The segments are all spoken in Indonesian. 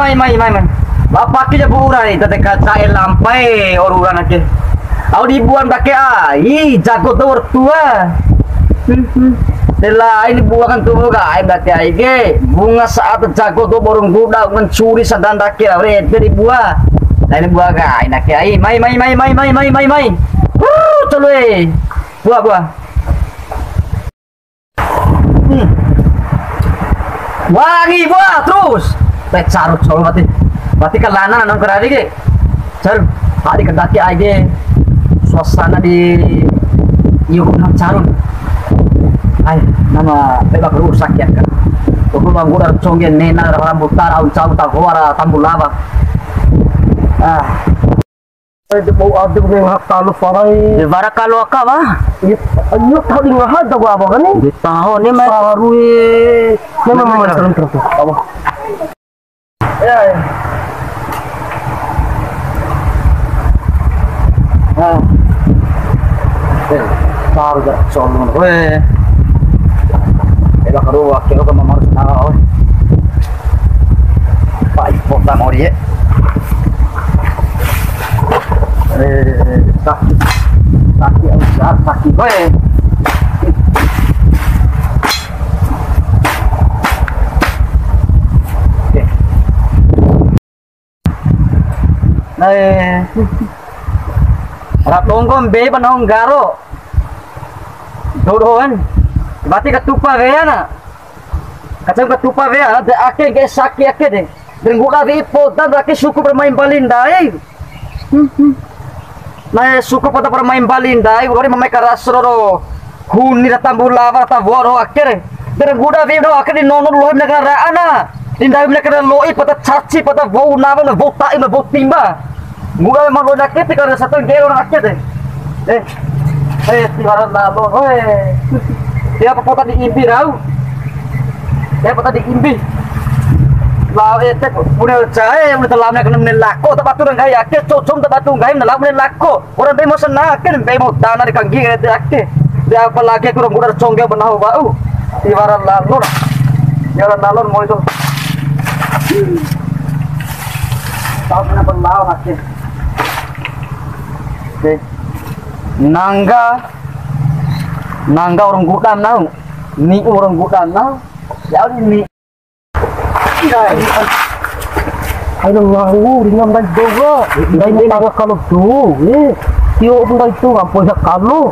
Mai. Bapak kita buuran itu dekat saya lampai orang aja. Aku dibuang pakai ai, jago tuh tua. Delah ini buangan tuh guys, berarti ai bunga saat jago tuh borong guda mencuri sedang dakir, red dari buah. Nah ini buah guys, nak ai, mai. Tolong, buah. Wangi buah terus. Carut soal berarti kelana nong keradi ke carut hari kedaki aja suasana di yuk carut nama bebak rusak ya kan aku bangku dar conggen nena rambut tar aun cau tak huara tambul lava itu bau ada yang hak kalau farai di bara kalau akama ayo tahu di ngahad tahu apa kan di tahun ni baru memang terus apa ya. Tahu dah soalnya. Weh. Ela karu wakil ko mamar na ako. Pai pota mo rie. Sakit ang sakit. Weh. Ratong ko be panahon garo. Dodohan. Berarti ketupa gaya na. Kacang ketupa gaya ada ake ge sakit ake deh. Dan gula ripo dan berarti suku bermain balindai. Nah suku pada bermain balindai, gua memakai rasro huni datambul lava tavoro ake. Dan gula ripo ake di nono loh negara ana. Indai mereka loi pada caci pada bau nama na bau tai na bau timba. Gula memang lo nak kita kalau satu gelo nak kita. Tiara nalo, dia apa kota di imbi rau? Dia kota di imbi. Lau punya cahaya yang dalamnya kena menelako, tapi tu orang kaya ke, cocom tapi tu kaya menelak menelako. Orang demo senang, kan demo tanah di kaki dia ke. Dia apa lagi kurang kurang congkel benahu bau. Tiara nalo, tiara nalo mau itu. Tahu kenapa lau nak? Nangga orang gudang nau, ni orang gudang nau, ya ni. Aduh ngau, ringan dan juga, ini tangga kalau tu, tio pun itu ngampun kalau,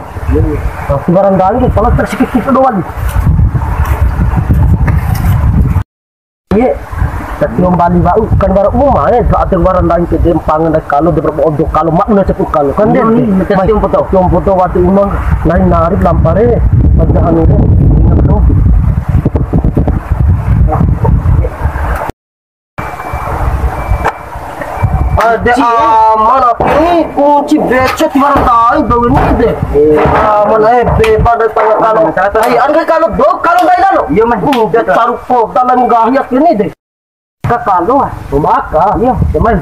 sekarang kali kalau tersikit doang. Ye. Tapi kembali bau kan baru umum saat yang barang lain ke dempangan dan kalau di beberapa untuk kalau makna ceput kalau kan dia tiung foto waktu umum lain narik lampare macam ini ingat tu ada mana ini kunci becet barang lain bau ini deh mana pada tengah kalau ada kalau lain lalu ya mah dia taruh dalam gahiat ini deh kalau maka ya teman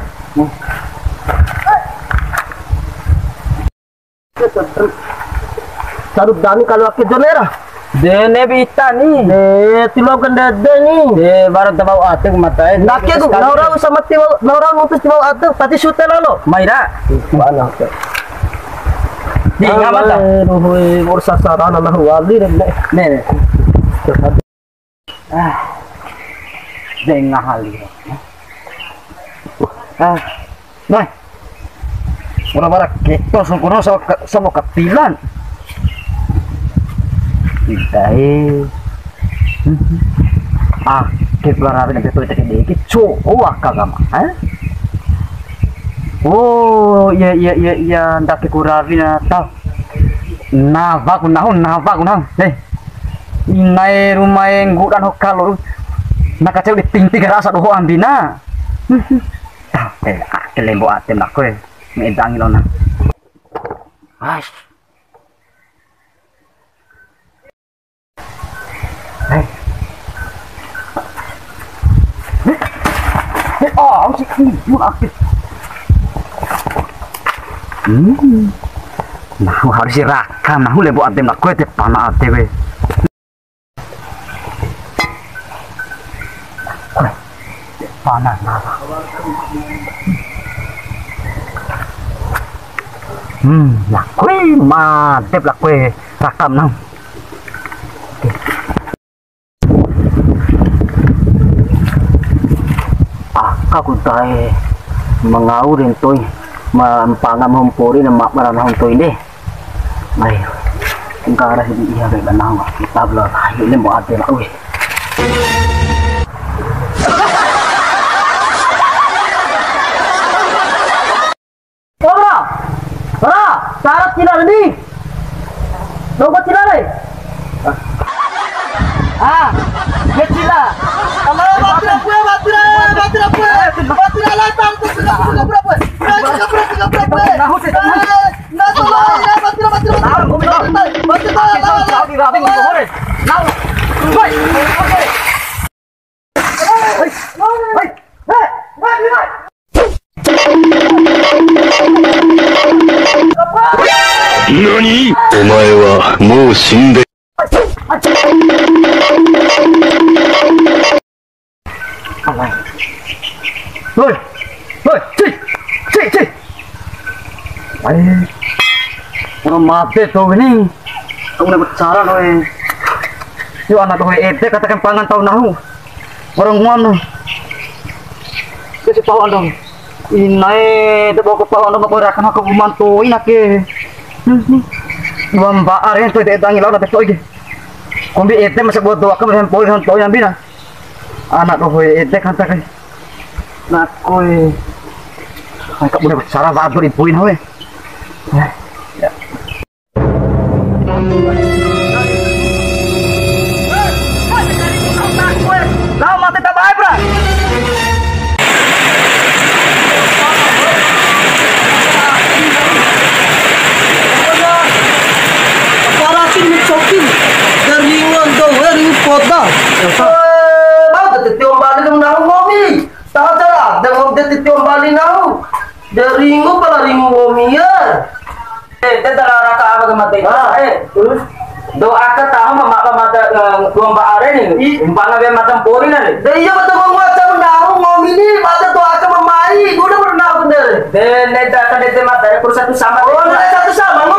sarut dani kalau ke jonera dene bita ni tilo kenda ni barat tabau ateng matai nak ke naura sama tilo naura mutus tilo ateng tati sute lalu maira mana di ngamata ruhui ursa sarana na wali ne dengan hal ini, nah, orang-orang kita sempurna sama ketilan, kita keluar dari itu tadi, coba kagak oh, ya, ndak keluar dari tahu, nafak, Inai rumah yang gudan hokalo. Nak kacau di ting-ting rasa doho ambina. Akil lembo atem nak kowe. Medangi lona. Ai. Hai. Oh, si mun aktif. Nah, harus sirakam. Nah, lembo atem nak kowe te pana atewe. Panas nah. Lah kue mantep lah kue rakam nang. Aku tahu mengaurin toy mempangam humpuri na makmaran huntoy deh. Ay, enggak ada di iya kayak nang kita belum ini mau ada lah weh. Syarat cina ini, dompet cina nih. Cina. Kalau batira latang tu sudah berapa? NANI?お前はもう死んで。Woi, cik. Orang mati tuh ini. Kamu dapat cara loh. Yo anak tuh ete katakan pangan tahu nahu. Orang mana? Kasih tahu dong. Inai te bawa ke pawan dong ngaparakan aku mantu inake. Mbak Aryan tuh ete tangi lawan atas tuh iki. Kombi ete masih buat doa ke poin hantu yang bina. Anak tuh ete katakan. Nah, kowe. Ay, kamu dapat cara bago ibuin ho eh. Ya. Lah mati tak baik, bro. Paratin mencokin dari ngondong dari kota. Mau tetiom balik nang ngomi. Tahu cara, dengan tetiom balik nang. Dari ngo pala ringo ngomi ya. Darah raka apa kemati? Terus doa ke tahu mama mata dua mbak are nih. Impang abe mata pori nih. Iya mata macam nahu ngomi nih. Mata doa ke mamai. Gue udah pernah bener. Dan neta kan neta mata kurus satu sama. Oh neta satu sama.